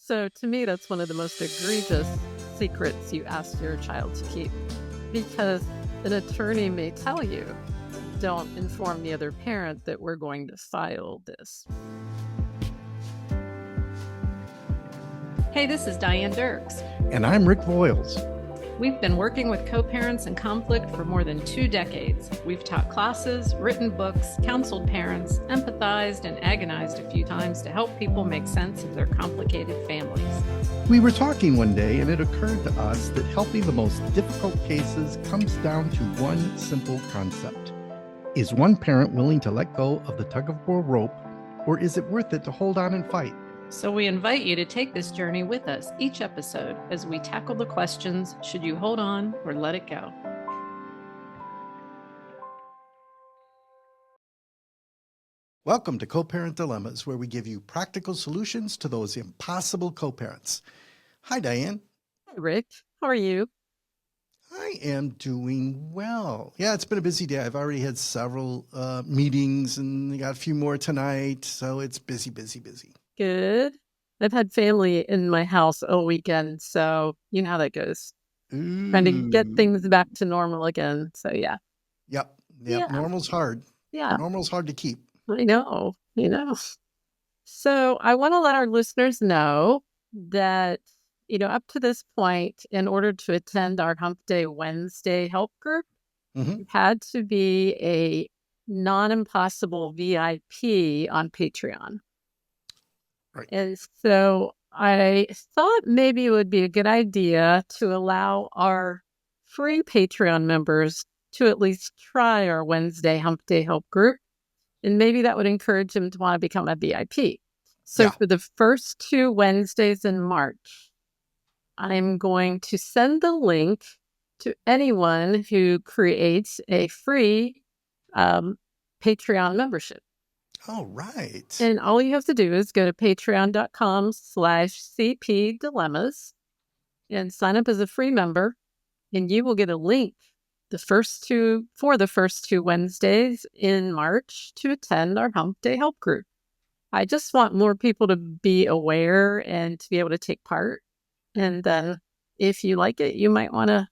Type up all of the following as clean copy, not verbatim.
So to me, that's one of the most egregious secrets you ask your child to keep, because an attorney may tell you, don't inform the other parent that we're going to file this. Hey, this is Diane Dirks. And I'm Rick Voiles. We've been working with co-parents in conflict for more than 2 decades. We've taught classes, written books, counseled parents, empathized, and agonized a few times to help people make sense of their complicated families. We were talking one day, and it occurred to us that helping the most difficult cases comes down to one simple concept. Is one parent willing to let go of the tug-of-war rope, or is it worth it to hold on and fight? So we invite you to take this journey with us each episode as we tackle the questions, should you hold on or let it go? Welcome to Co-Parent Dilemmas, where we give you practical solutions to those impossible co-parents. Hi, Diane. Hi, Rick. How are you? I am doing well. Yeah, it's been a busy day. I've already had several meetings and got a few more tonight, so it's busy. Good. I've had family in my house all weekend, so you know how that goes. Trying to get things back to normal again. So yeah. Yep. Yeah. Normal's hard. Yeah. Normal's hard to keep. I know. So I want to let our listeners know that, up to this point, in order to attend our Hump Day Wednesday help group, you had to be a non-impossible VIP on Patreon. Right. And so I thought maybe it would be a good idea to allow our free Patreon members to at least try our Wednesday Hump Day help group. And maybe that would encourage them to want to become a VIP. So for the first 2 Wednesdays in March, I'm going to send the link to anyone who creates a free Patreon membership. All right. And all you have to do is go to patreon.com/CP Dilemmas and sign up as a free member, and you will get a link for the first 2 Wednesdays in March to attend our Hump Day Help Group. I just want more people to be aware and to be able to take part. And then if you like it, you might want to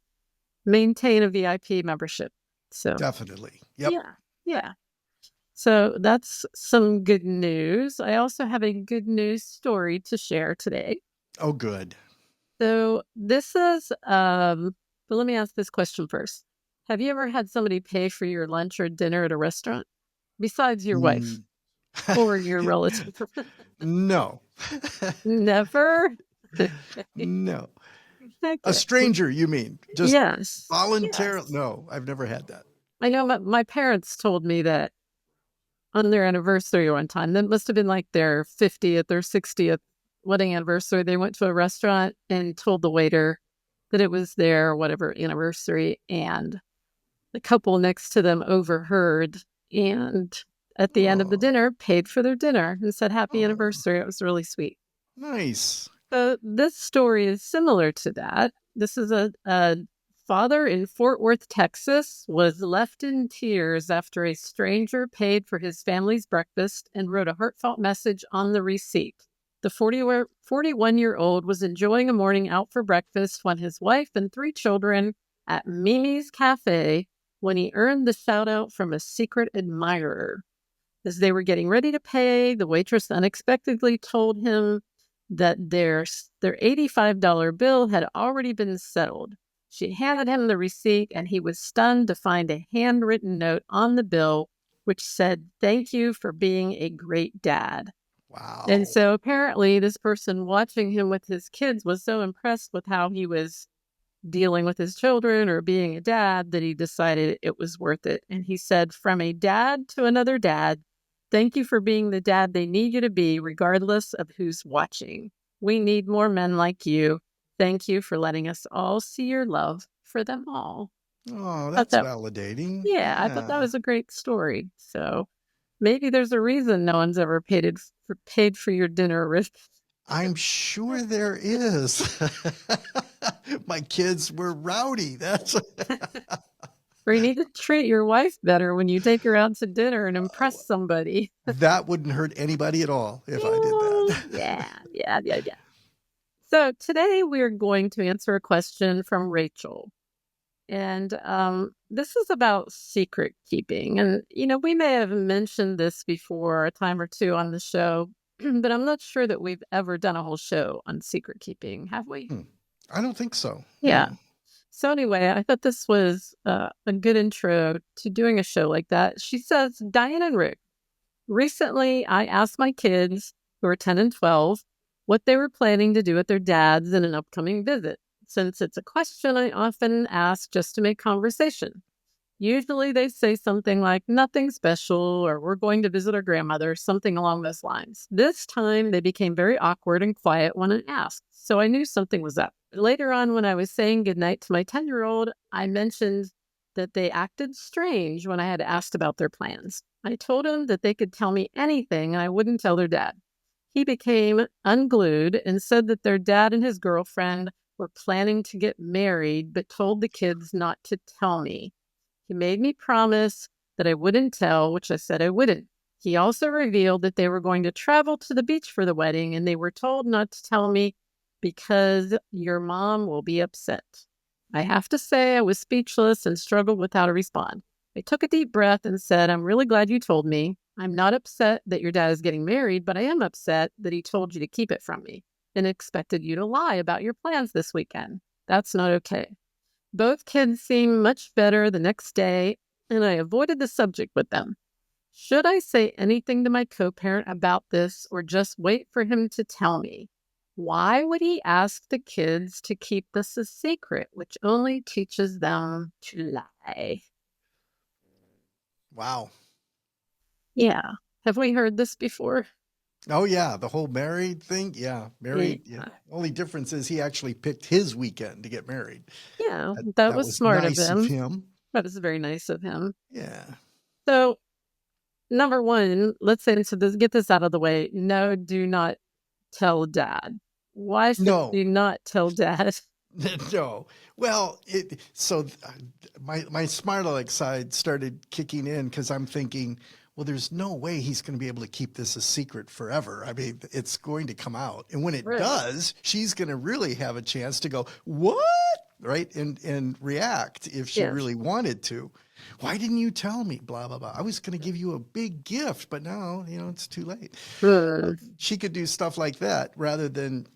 maintain a VIP membership. So definitely. Yep. Yeah. So that's some good news. I also have a good news story to share today. Oh, good. So this is, but let me ask this question first. Have you ever had somebody pay for your lunch or dinner at a restaurant besides your wife or your relative? No. Never? No. Okay. A stranger, you mean? Just yes. voluntarily? Yes. No, I've never had that. I know my parents told me that on their anniversary one time, that must have been like their 50th or 60th wedding anniversary, they went to a restaurant and told the waiter that it was their whatever anniversary, and the couple next to them overheard, and at the end of the dinner paid for their dinner and said happy anniversary. It was really sweet. Nice. So this story is similar to that. This is a father in Fort Worth, Texas, was left in tears after a stranger paid for his family's breakfast and wrote a heartfelt message on the receipt. The 41-year-old was enjoying a morning out for breakfast when his wife and 3 children at Mimi's Cafe when he earned the shout-out from a secret admirer. As they were getting ready to pay, the waitress unexpectedly told him that their $85 bill had already been settled. She handed him the receipt, and he was stunned to find a handwritten note on the bill which said, "Thank you for being a great dad." Wow. And so apparently this person watching him with his kids was so impressed with how he was dealing with his children or being a dad that he decided it was worth it. And he said, "From a dad to another dad, thank you for being the dad they need you to be, regardless of who's watching. We need more men like you. Thank you for letting us all see your love for them all." Oh, that's validating. Yeah, I thought that was a great story. So maybe there's a reason no one's ever paid for your dinner, Rick. I'm sure there is. My kids were rowdy. That's Or you need to treat your wife better when you take her out to dinner and impress somebody. That wouldn't hurt anybody at all if I did that. Yeah. So today we are going to answer a question from Rachel. And this is about secret keeping. And, we may have mentioned this before a time or two on the show, but I'm not sure that we've ever done a whole show on secret keeping, have we? I don't think so. Yeah. No. So anyway, I thought this was a good intro to doing a show like that. She says, Diane and Rick, recently I asked my kids, who are 10 and 12, what they were planning to do with their dads in an upcoming visit, since it's a question I often ask just to make conversation. Usually they say something like, nothing special, or we're going to visit our grandmother, something along those lines. This time they became very awkward and quiet when I asked, so I knew something was up. Later on, when I was saying goodnight to my 10-year-old, I mentioned that they acted strange when I had asked about their plans. I told them that they could tell me anything and I wouldn't tell their dad. He became unglued and said that their dad and his girlfriend were planning to get married, but told the kids not to tell me. He made me promise that I wouldn't tell, which I said I wouldn't. He also revealed that they were going to travel to the beach for the wedding, and they were told not to tell me because your mom will be upset. I have to say I was speechless and struggled with how to respond. I took a deep breath and said, I'm really glad you told me. I'm not upset that your dad is getting married, but I am upset that he told you to keep it from me and expected you to lie about your plans this weekend. That's not okay. Both kids seemed much better the next day, and I avoided the subject with them. Should I say anything to my co-parent about this or just wait for him to tell me? Why would he ask the kids to keep this a secret, which only teaches them to lie? Wow. Yeah. Have we heard this before? Oh yeah, the whole married thing. Yeah, married. Yeah. Only difference is he actually picked his weekend to get married. Yeah, That, that that was was smart of nice of him. him. That was very nice of him. Yeah. So, number one, let's say so this, get this out of the way. No, do not tell dad. Why should No. you not tell dad? No. Well, my smart aleck side started kicking in because I'm thinking, well, there's no way he's going to be able to keep this a secret forever. I mean, it's going to come out. And when it Right. does, she's going to really have a chance to go, what? Right? And react if she Yes. really wanted to. Why didn't you tell me? Blah, blah, blah. I was going to give you a big gift, but now, it's too late. She could do stuff like that rather than,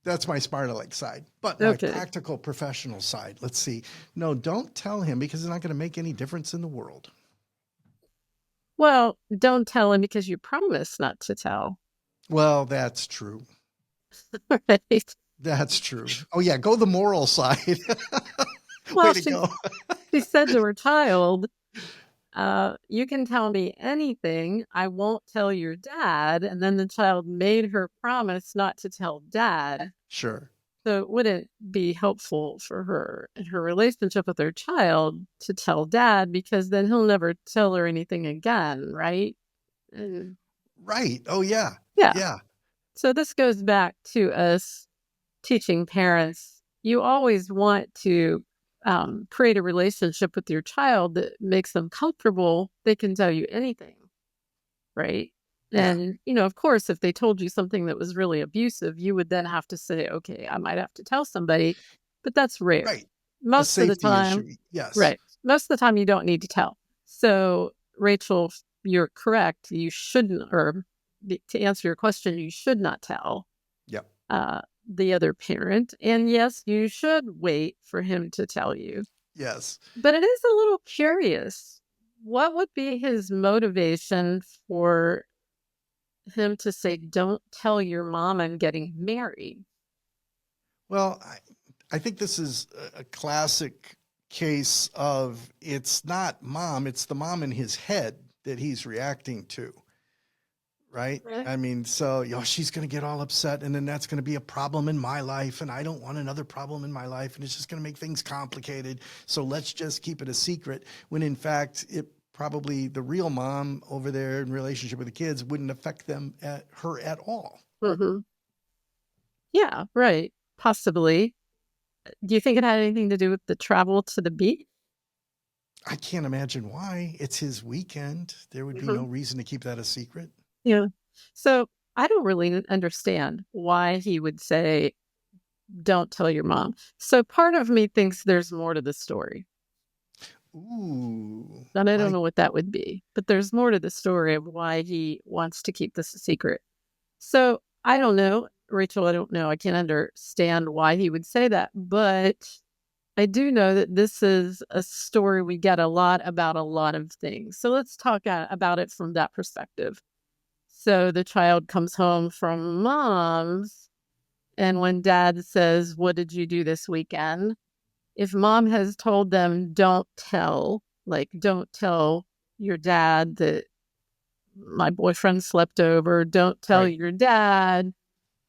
that's my smart aleck side. But my Okay. practical professional side, let's see. No, don't tell him because it's not going to make any difference in the world. Well, don't tell him because you promised not to tell. Well, that's true. Right? That's true. Oh yeah, go the moral side. Well, Way to go. she said to her child, you can tell me anything. I won't tell your dad. And then the child made her promise not to tell dad. Sure. So it wouldn't be helpful for her in her relationship with her child to tell dad because then he'll never tell her anything again, right? And Right. Oh yeah. yeah. Yeah. So this goes back to us teaching parents. You always want to create a relationship with your child that makes them comfortable. They can tell you anything, right? Yeah. And, of course, if they told you something that was really abusive, you would then have to say, okay, I might have to tell somebody, but that's rare. Right. A Most of the safety time, issue. Yes. right. Most of the time, you don't need to tell. So, Rachel, you're correct. You shouldn't, or to answer your question, you should not tell Yep. the other parent. And yes, you should wait for him to tell you. Yes. But it is a little curious. What would be his motivation for him to say, don't tell your mom I'm getting married? Well, I think this is a classic case of it's not mom, it's the mom in his head that he's reacting to. Right? Right. I mean, so, she's going to get all upset and then that's going to be a problem in my life. And I don't want another problem in my life. And it's just going to make things complicated. So let's just keep it a secret when in fact, it probably the real mom over there in relationship with the kids wouldn't affect her at all. Mm-hmm. Yeah, right. Possibly. Do you think it had anything to do with the travel to the beach? I can't imagine why. It's his weekend. There would be no reason to keep that a secret. Yeah. So I don't really understand why he would say, don't tell your mom. So part of me thinks there's more to the story. Ooh, And I don't like know what that would be, but there's more to the story of why he wants to keep this a secret. So I don't know, Rachel, I don't know. I can't understand why he would say that, but I do know that this is a story we get a lot about a lot of things. So let's talk about it from that perspective. So the child comes home from mom's, and when dad says, "What did you do this weekend?" If mom has told them, don't tell, like, don't tell your dad that my boyfriend slept over, don't tell right. your dad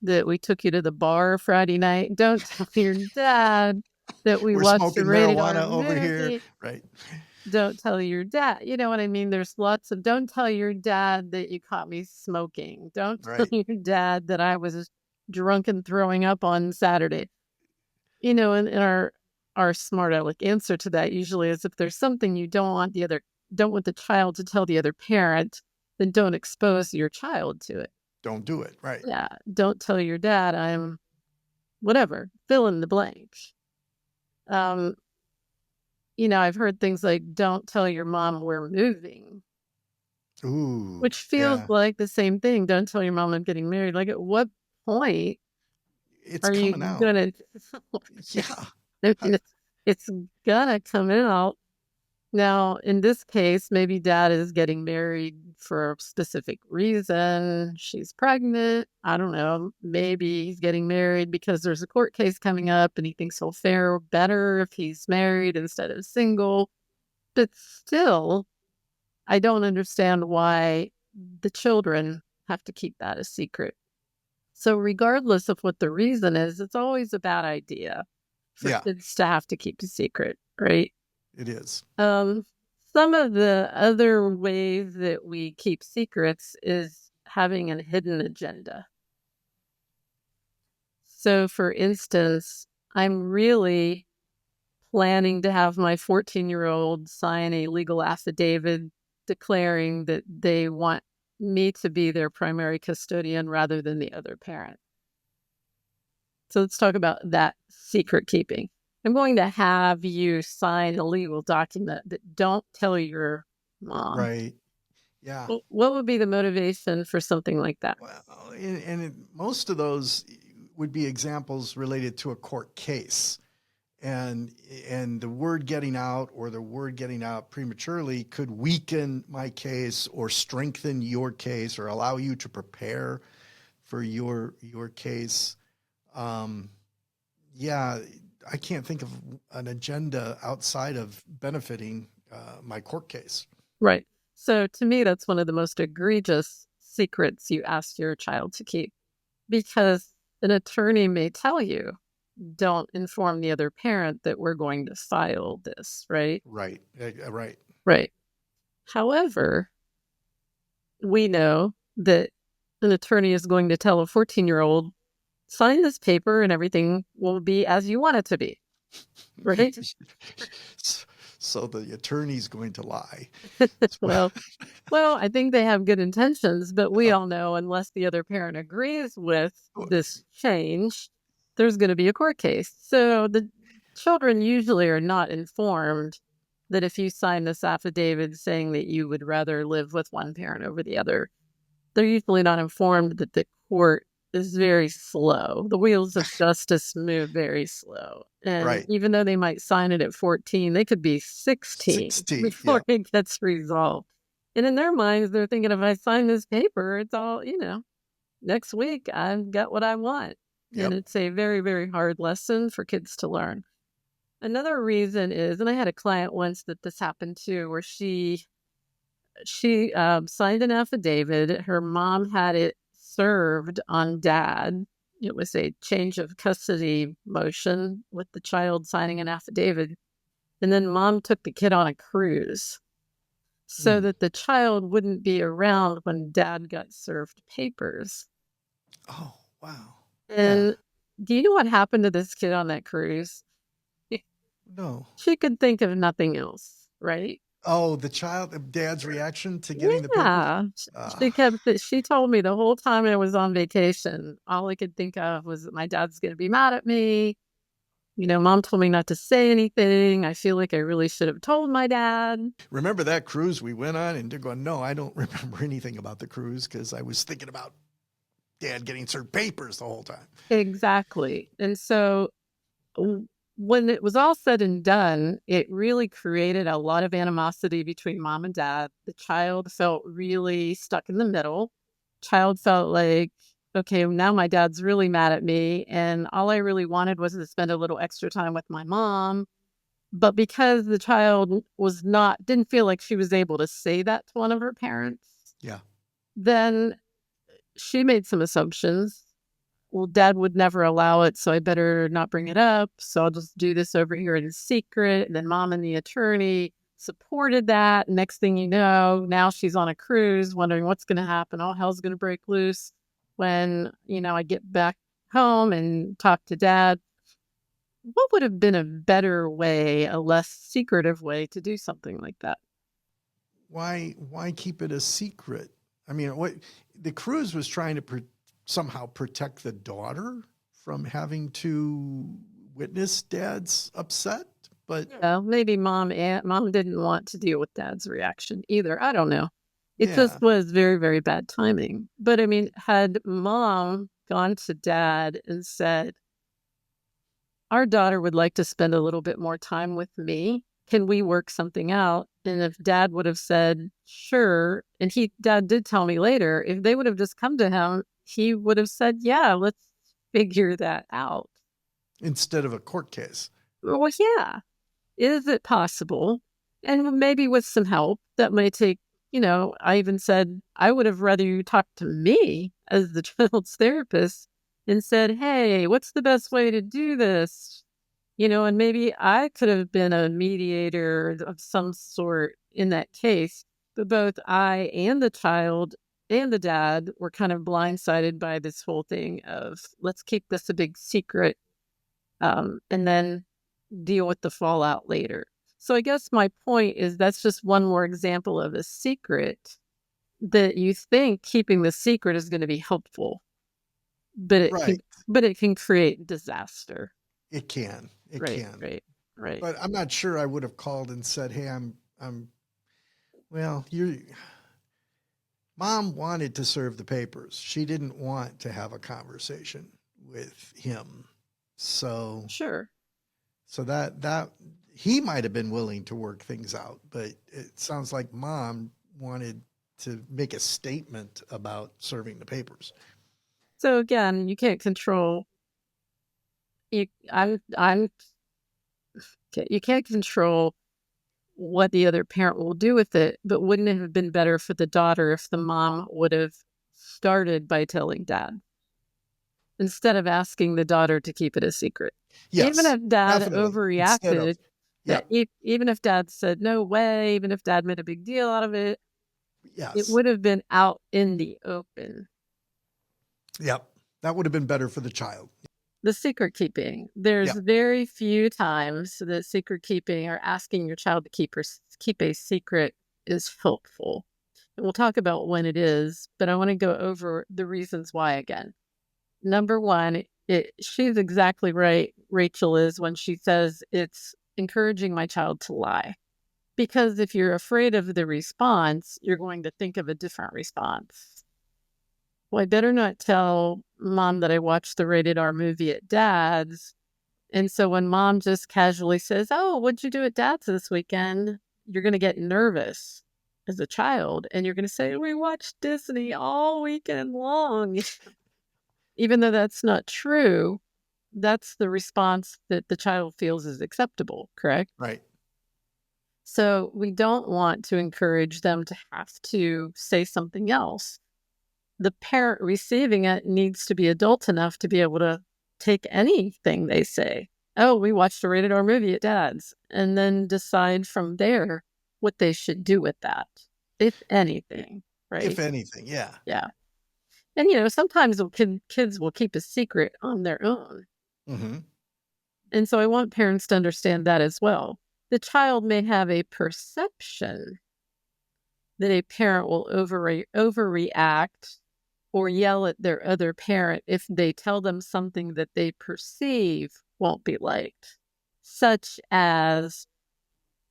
that we took you to the bar Friday night, don't tell your dad that we We're watched a smoking rated R marijuana over here, movie, right? don't tell your dad. You know what I mean? There's lots of don't tell your dad that you caught me smoking. Don't tell Right. your dad that I was drunk and throwing up on Saturday. You know, and our smart aleck answer to that usually is if there's something you don't want the child to tell the other parent, then don't expose your child to it. Don't do it. Right. Yeah, don't tell your dad I'm whatever, fill in the blank. Um, I've heard things like don't tell your mom we're moving, Ooh, which feels yeah. like the same thing. Don't tell your mom I'm getting married. Like at what point It's are you coming out. gonna Yeah. I I- mean, it's gonna come out. Now, in this case, maybe dad is getting married for a specific reason. She's pregnant. I don't know. Maybe he's getting married because there's a court case coming up and he thinks he'll fare better if he's married instead of single. But still, I don't understand why the children have to keep that a secret. So, regardless of what the reason is, it's always a bad idea for yeah, kids to have to keep a secret, right? it is. Um, some of the other ways that we keep secrets is having a hidden agenda. So, for instance, I'm really planning to have my 14-year-old sign a legal affidavit declaring that they want me to be their primary custodian rather than the other parent. So, let's talk about that secret keeping. I'm going to have you sign a legal document that don't tell your mom. Right. Yeah. What would be the motivation for something like that? Well, most of those would be examples related to a court case. And and the word getting out or the word getting out prematurely could weaken my case or strengthen your case or allow you to prepare for your case. Um, yeah, I can't think of an agenda outside of benefiting my court case. Right. So to me, that's one of the most egregious secrets you ask your child to keep because an attorney may tell you, don't inform the other parent that we're going to file this, right? Right, right, Right. However, we know that an attorney is going to tell a 14-year-old, sign this paper and everything will be as you want it to be, right? so the attorney's going to lie. well, Well, I think they have good intentions, but we Of all know unless the other parent agrees with this course. change, there's going to be a court case. So the children usually are not informed that if you sign this affidavit saying that you would rather live with one parent over the other, they're usually not informed that the court is very slow. The wheels of justice move very slow. And Right. even though they might sign it at 14, they could be 16 16. before Yeah. it gets resolved. And in their minds, they're thinking, if I sign this paper, it's all, next week I've got what I want. And Yep. it's a very, very hard lesson for kids to learn. Another reason is, and I had a client once that this happened to, where she signed an affidavit. Her mom had it served on dad. It was a change of custody motion with the child signing an affidavit. And then mom took the kid on a cruise so Mm. that the child wouldn't be around when dad got served papers. Oh, wow. Yeah. And do you know what happened to this kid on that cruise? No. She could think of nothing else, right? Oh, dad's reaction to getting the papers? Yeah. Uh, She told me the whole time I was on vacation, all I could think of was that my dad's going to be mad at me. Mom told me not to say anything. I feel like I really should have told my dad. remember that cruise we went on? And they're going, no, I don't remember anything about the cruise because I was thinking about dad getting served papers the whole time. Exactly. And so when it was all said and done, it really created a lot of animosity between mom and dad. The child felt really stuck in the middle. Child felt like, okay, now my dad's really mad at me. And all I really wanted was to spend a little extra time with my mom. But because the child didn't feel like she was able to say that to one of her parents, Yeah. then she made some assumptions. Well, dad would never allow it, so I better not bring it up. So I'll just do this over here in secret. And then mom and the attorney supported that. Next thing you know, now she's on a cruise wondering what's going to happen. All hell's going to break loose when, I get back home and talk to dad. What would have been a better way, a less secretive way to do something like that? Why keep it a secret? I mean, what the cruise was trying to somehow protect the daughter from having to witness dad's upset, but Maybe mom didn't want to deal with dad's reaction either. I don't know. It yeah, just was very, very bad timing. But I mean, had mom gone to dad and said, our daughter would like to spend a little bit more time with me. Can we work something out? And if dad would have said, sure, and dad did tell me later, if they would have just come to him, he would have said, yeah, let's figure that out. instead of a court case. Well, yeah. Is it possible? And maybe with some help that might take, I even said, I would have rather you talk to me as the child's therapist and said, hey, what's the best way to do this? And maybe I could have been a mediator of some sort in that case. But both I and the child and the dad were kind of blindsided by this whole thing of let's keep this a big secret, and then deal with the fallout later. So I guess my point is that's just one more example of a secret that you think keeping the secret is going to be helpful, but Right. it can create disaster. It can. It Right, can. right, right. But I'm not sure I would have called and said, "Hey, well, you mom wanted to serve the papers. She didn't want to have a conversation with him." So Sure. that he might have been willing to work things out, but it sounds like mom wanted to make a statement about serving the papers. So again, you can't control you I'm you can't control what the other parent will do with it, but wouldn't it have been better for the daughter if the mom would have started by telling dad instead of asking the daughter to keep it a secret? Even Yes, if dad definitely. Instead of, overreacted, yep, even if dad said no way, even if dad made a big deal out of it, it yes, would have been out in the open. yep. That would have been better for the child. The secret keeping. There's Yep. very few times that secret keeping or asking your child to keep a secret is helpful. And we'll talk about when it is, but I want to go over the reasons why again. Number one, she's exactly right, Rachel is, when she says it's encouraging my child to lie. Because if you're afraid of the response, you're going to think of a different response. Well, I better not tell mom that I watched the rated R movie at dad's. And so when mom just casually says, oh, what'd you do at dad's this weekend? You're going to get nervous as a child. And you're going to say, we watched Disney all weekend long. Even though that's not true, that's the response that the child feels is acceptable, correct? Right. So we don't want to encourage them to have to say something else. The parent receiving it needs to be adult enough to be able to take anything they say. Oh, we watched a rated R movie at dad's, and then decide from there what they should do with that, if anything, right? If anything, yeah. Yeah. And, sometimes kids will keep a secret on their own. Mm-hmm. And so I want parents to understand that as well. the child may have a perception that a parent will overreact or yell at their other parent if they tell them something that they perceive won't be liked, such as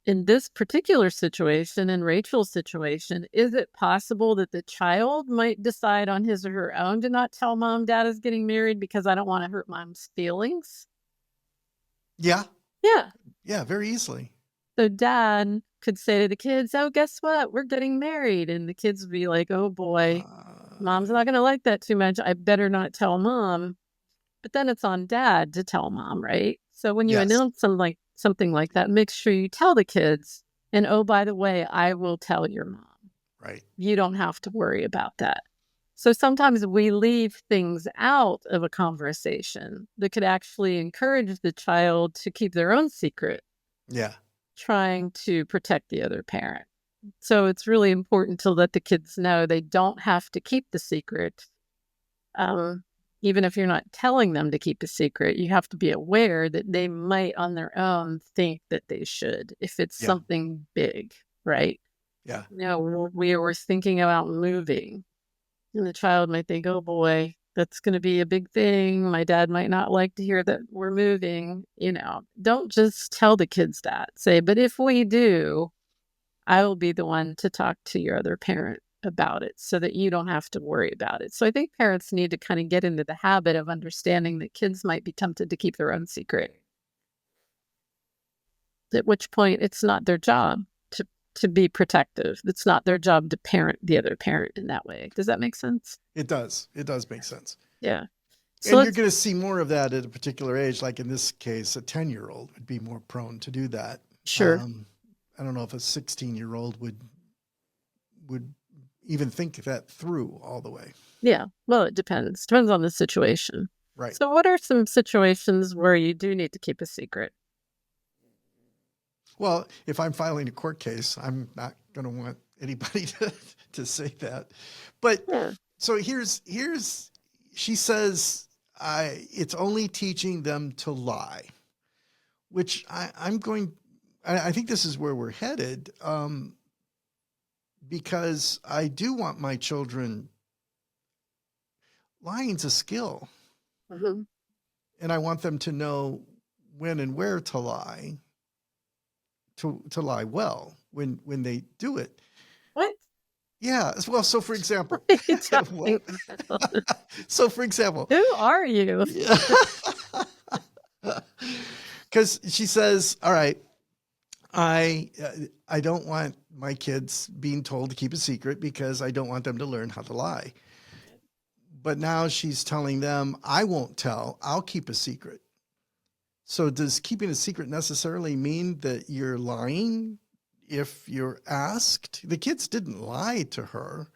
in this particular situation, in Rachel's situation, is it possible that the child might decide on his or her own to not tell mom dad is getting married because I don't want to hurt mom's feelings? Yeah. Yeah. Yeah, very easily. So dad could say to the kids, oh, guess what? We're getting married. And the kids would be like, oh boy, mom's not going to like that too much. I better not tell mom. But then it's on dad to tell mom, right? So when you Yes. announce something like that, make sure you tell the kids. And oh, by the way, I will tell your mom. Right. You don't have to worry about that. So sometimes we leave things out of a conversation that could actually encourage the child to keep their own secret. Yeah. Trying to protect the other parent. So it's really important to let the kids know they don't have to keep the secret. Even if you're not telling them to keep a secret, you have to be aware that they might on their own think that they should if it's something big, right? Yeah. We were thinking about moving, and the child might think, oh boy, that's going to be a big thing. My dad might not like to hear that we're moving. Don't just tell the kids that. Say, but if we do, I will be the one to talk to your other parent about it so that you don't have to worry about it. So I think parents need to kind of get into the habit of understanding that kids might be tempted to keep their own secret. At which point it's not their job to be protective. It's not their job to parent the other parent in that way. Does that make sense? It does. It does make sense. Yeah. So you're going to see more of that at a particular age. Like in this case, a 10-year-old would be more prone to do that. Sure. I don't know if a 16-year-old would even think that through all the way. Yeah. Well, it depends. Depends on the situation. Right. So what are some situations where you do need to keep a secret? Well, if I'm filing a court case, I'm not going to want anybody to say that. But so here's she says, it's only teaching them to lie, which I think this is where we're headed, because I do want my children, lying's a skill. Mm-hmm. And I want them to know when and where to lie, to lie well when they do it. What? Yeah. Well, so for example, who are you? Because she says, all right, I don't want my kids being told to keep a secret because I don't want them to learn how to lie. But now she's telling them, I won't tell, I'll keep a secret. So does keeping a secret necessarily mean that you're lying if you're asked? The kids didn't lie to her.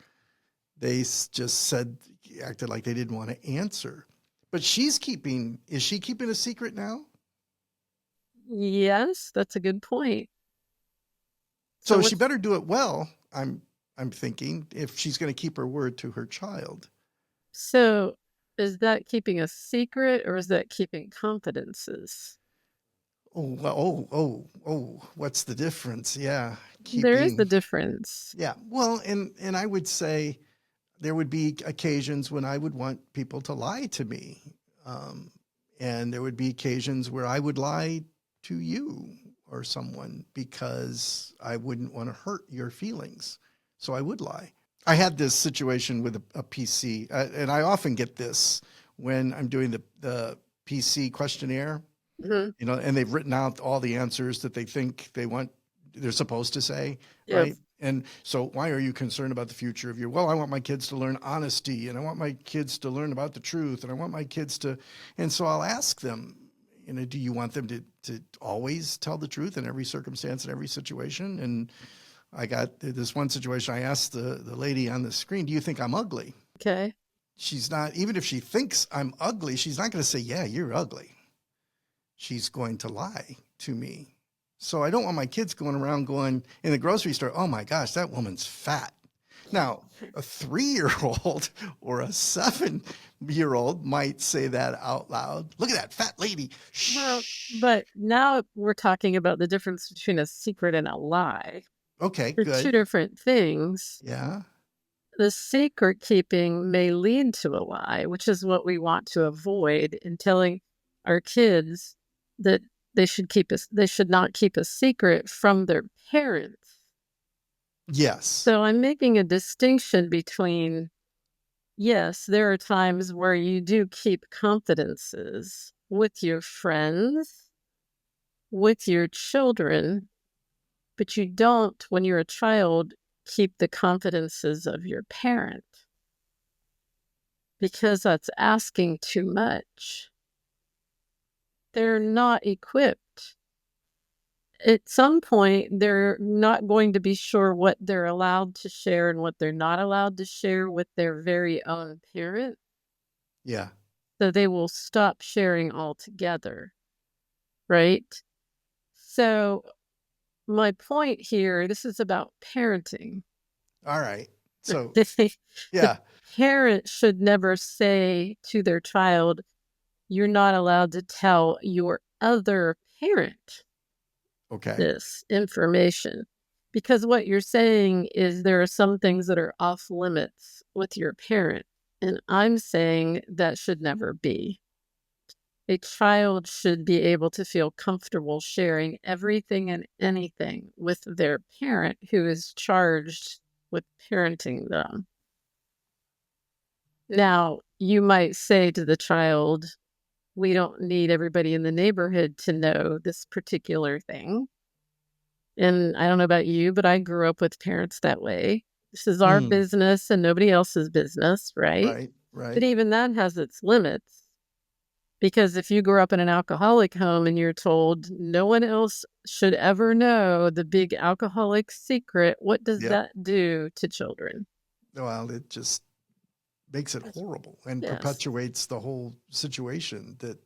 They just acted like they didn't want to answer. But is she keeping a secret now? Yes, that's a good point. So she better do it well, I'm thinking, if she's going to keep her word to her child. So is that keeping a secret or is that keeping confidences? Oh, what's the difference? Yeah. There is the difference. Yeah. Well, and I would say there would be occasions when I would want people to lie to me. And there would be occasions where I would lie to you or someone because I wouldn't want to hurt your feelings. So I would lie. I had this situation with a PC, and I often get this when I'm doing the PC questionnaire, and they've written out all the answers that they think they're supposed to say, right? And so why are you concerned about the future of I want my kids to learn honesty, and I want my kids to learn about the truth, and I want my kids to, and so I'll ask them, do you want them to always tell the truth in every circumstance, in every situation? And I got this one situation. I asked the lady on the screen, do you think I'm ugly? Okay. She's not, even if she thinks I'm ugly, she's not going to say, yeah, you're ugly. She's going to lie to me. So I don't want my kids going around going in the grocery store, oh my gosh, that woman's fat. Now, a 3-year-old or a 7-year-old might say that out loud. Look at that fat lady. Well, Shh. but now we're talking about the difference between a secret and a lie. Okay, They're two good. different things. Yeah. The secret keeping may lead to a lie, which is what we want to avoid in telling our kids that they should not keep a secret from their parents. Yes. So I'm making a distinction between, yes, there are times where you do keep confidences with your friends, with your children, but you don't, when you're a child, keep the confidences of your parent because that's asking too much. They're not equipped. At some point, they're not going to be sure what they're allowed to share and what they're not allowed to share with their very own parent. Yeah. So they will stop sharing altogether, right? So my point here, this is about parenting. All right. So, The yeah. parent should never say to their child, you're not allowed to tell your other parent Okay. this information. Because what you're saying is there are some things that are off limits with your parent. And I'm saying that should never be. A child should be able to feel comfortable sharing everything and anything with their parent who is charged with parenting them. Now, you might say to the child, we don't need everybody in the neighborhood to know this particular thing. And I don't know about you, but I grew up with parents that way. This is our Mm, business and nobody else's business, right? right. But Right. even that has its limits. Because if you grew up in an alcoholic home and you're told no one else should ever know the big alcoholic secret, what does Yep. that do to children? Well, it just makes it horrible and Yes. perpetuates the whole situation that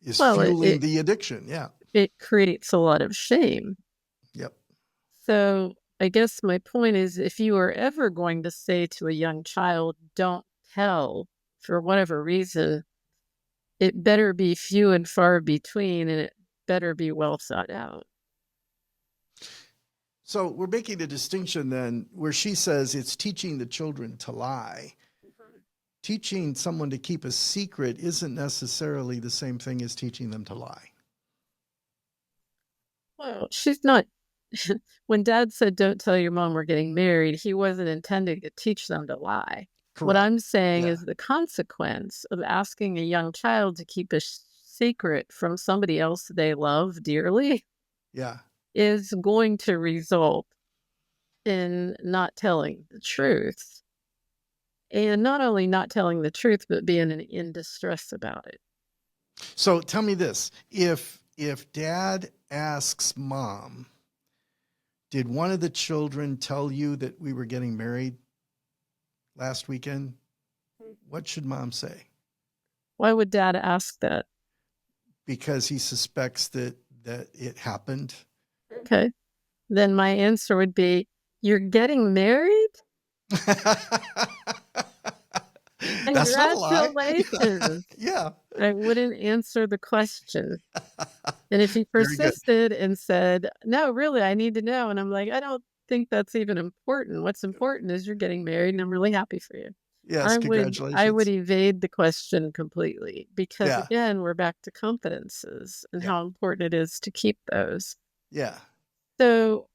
is Well, fueling the addiction. Yeah. it creates a lot of shame. Yep. So I guess my point is if you are ever going to say to a young child, don't tell for whatever reason, it better be few and far between and it better be well thought out. So we're making a distinction then where she says it's teaching the children to lie. Teaching someone to keep a secret isn't necessarily the same thing as teaching them to lie. Well, she's not. When dad said, don't tell your mom we're getting married, he wasn't intending to teach them to lie. What Correct. I'm saying Yeah. is the consequence of asking a young child to keep a secret from somebody else they love dearly Yeah. is going to result in not telling the truth. And not only not telling the truth, but being in distress about it. So tell me this. If dad asks mom, did one of the children tell you that we were getting married last weekend? What should mom say? Why would dad ask that? Because he suspects that it happened. Okay. Then my answer would be, you're getting married? That's not a lie. Congratulations. Yeah. I wouldn't answer the question. And if he Very good. persisted and said, no, really, I need to know. And I'm like, I don't think that's even important. What's important is you're getting married and I'm really happy for you. Yes, I would congratulations. evade the question completely because Yeah. again, we're back to confidences and Yep. how important it is to keep those. Yeah. So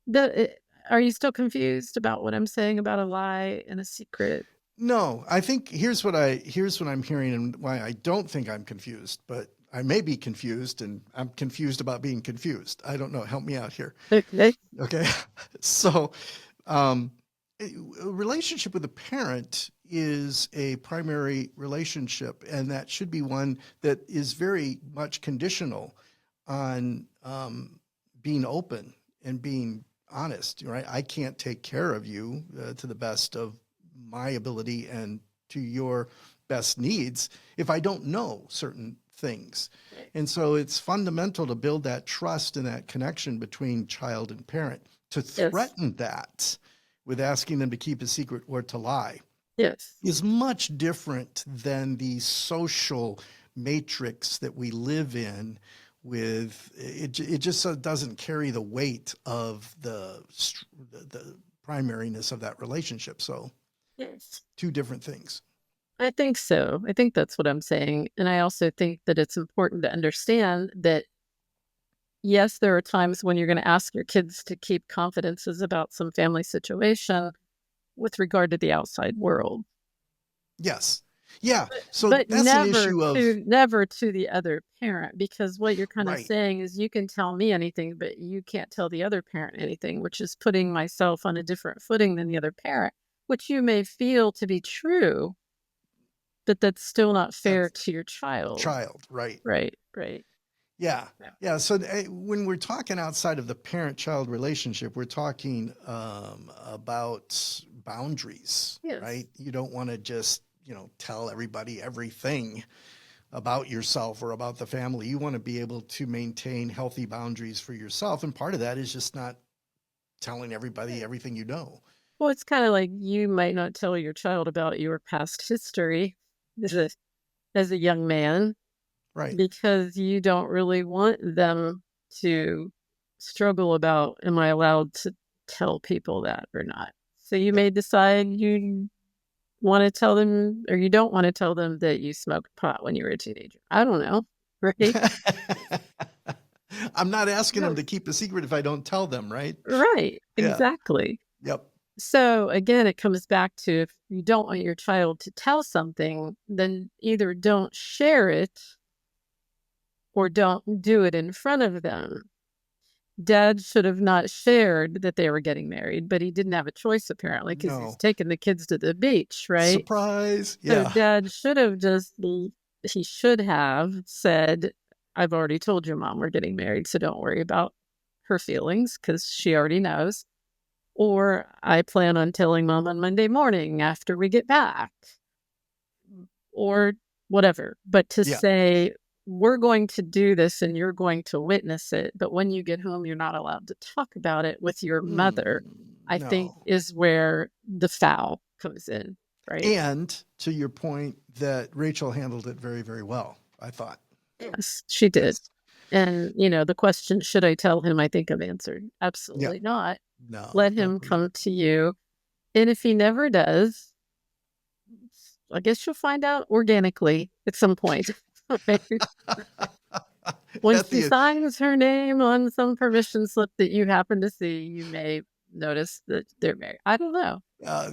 the, are you still confused about what I'm saying about a lie and a secret? No, I think here's what I'm hearing and why I don't think I'm confused, but I may be confused and I'm confused about being confused. I don't know. Help me out here. Okay. Okay. So, um, a relationship with a parent is a primary relationship, and that should be one that is very much conditional on being open and being honest. Right? I can't take care of you to the best of my ability and to your best needs if I don't know certain things. And so it's fundamental to build that trust and that connection between child and parent. To Yes. threaten that with asking them to keep a secret or to lie Yes. is much different than the social matrix that we live in. With it just doesn't carry the weight of the primariness of that relationship. So Yes. two different things. I think so. I think that's what I'm saying. And I also think that it's important to understand that, yes, there are times when you're going to ask your kids to keep confidences about some family situation with regard to the outside world. Yes. Yeah. So but that's an never issue of never to the other parent, because what you're kind of right. saying is you can tell me anything, but you can't tell the other parent anything, which is putting myself on a different footing than the other parent, which you may feel to be true, but that's still not fair That's to your child. right. Right. Right. Yeah. Yeah. So when we're talking outside of the parent-child relationship, we're talking about boundaries, Yes. right? You don't want to just, tell everybody everything about yourself or about the family. You want to be able to maintain healthy boundaries for yourself. And part of that is just not telling everybody everything you know. Well, it's kind of like you might not tell your child about your past history as a young man, Right. because you don't really want them to struggle about, am I allowed to tell people that or not? So you may decide you want to tell them, or you don't want to tell them, that you smoked pot when you were a teenager. I don't know. Right. I'm not asking them to keep a secret if I don't tell them, right? Right. Yeah. Exactly. Yep. So again, it comes back to, if you don't want your child to tell something, then either don't share it or don't do it in front of them. Dad should have not shared that they were getting married, but he didn't have a choice, apparently, because he's taking the kids to the beach, right? Surprise. So Yeah. Dad should have he should have said, I've already told your mom we're getting married, so don't worry about her feelings, because she already knows. Or, I plan on telling Mom on Monday morning after we get back. Or whatever. But to say, we're going to do this and you're going to witness it, but when you get home, you're not allowed to talk about it with your mother, I think is where the foul comes in, right? And to your point, that Rachel handled it very, very well, I thought. Yes, she did. Yes. And, the question, should I tell him? I think I've answered. Absolutely not. No. Let him come to you. And if he never does, I guess you'll find out organically at some point. When she signs her name on some permission slip that you happen to see, you may notice that they're married. I don't know.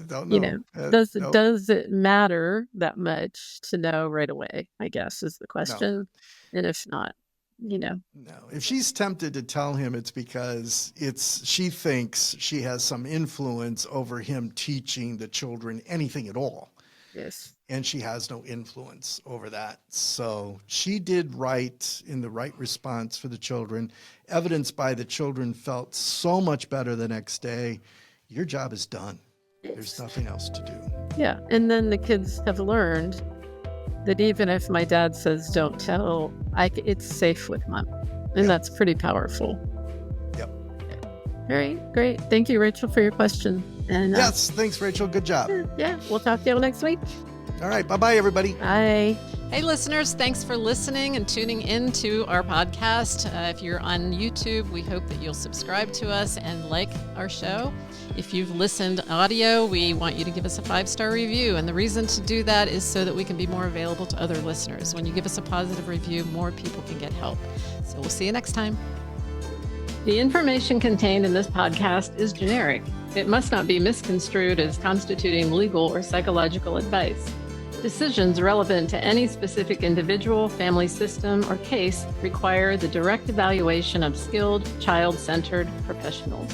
Don't know. Does it matter that much to know right away, I guess, is the question. No. And if not, No. If she's tempted to tell him, it's because she thinks she has some influence over him teaching the children anything at all. Yes. And she has no influence over that. So she did right in the right response for the children, evidenced by the children felt so much better the next day. Your job is done. Yes. There's nothing else to do. Yeah. And then the kids have learned that even if my dad says don't tell, it's safe with Mom. And that's pretty powerful. Yep. All right. Great. Thank you, Rachel, for your question. And yes. Thanks, Rachel. Good job. Yeah. We'll talk to you all next week. All right. Bye-bye, everybody. Bye. Hey, listeners, thanks for listening and tuning in to our podcast. If you're on YouTube, we hope that you'll subscribe to us and like our show. If you've listened audio, we want you to give us a 5-star review. And the reason to do that is so that we can be more available to other listeners. When you give us a positive review, more people can get help. So we'll see you next time. The information contained in this podcast is generic. It must not be misconstrued as constituting legal or psychological advice. Decisions relevant to any specific individual, family system, or case require the direct evaluation of skilled, child-centered professionals.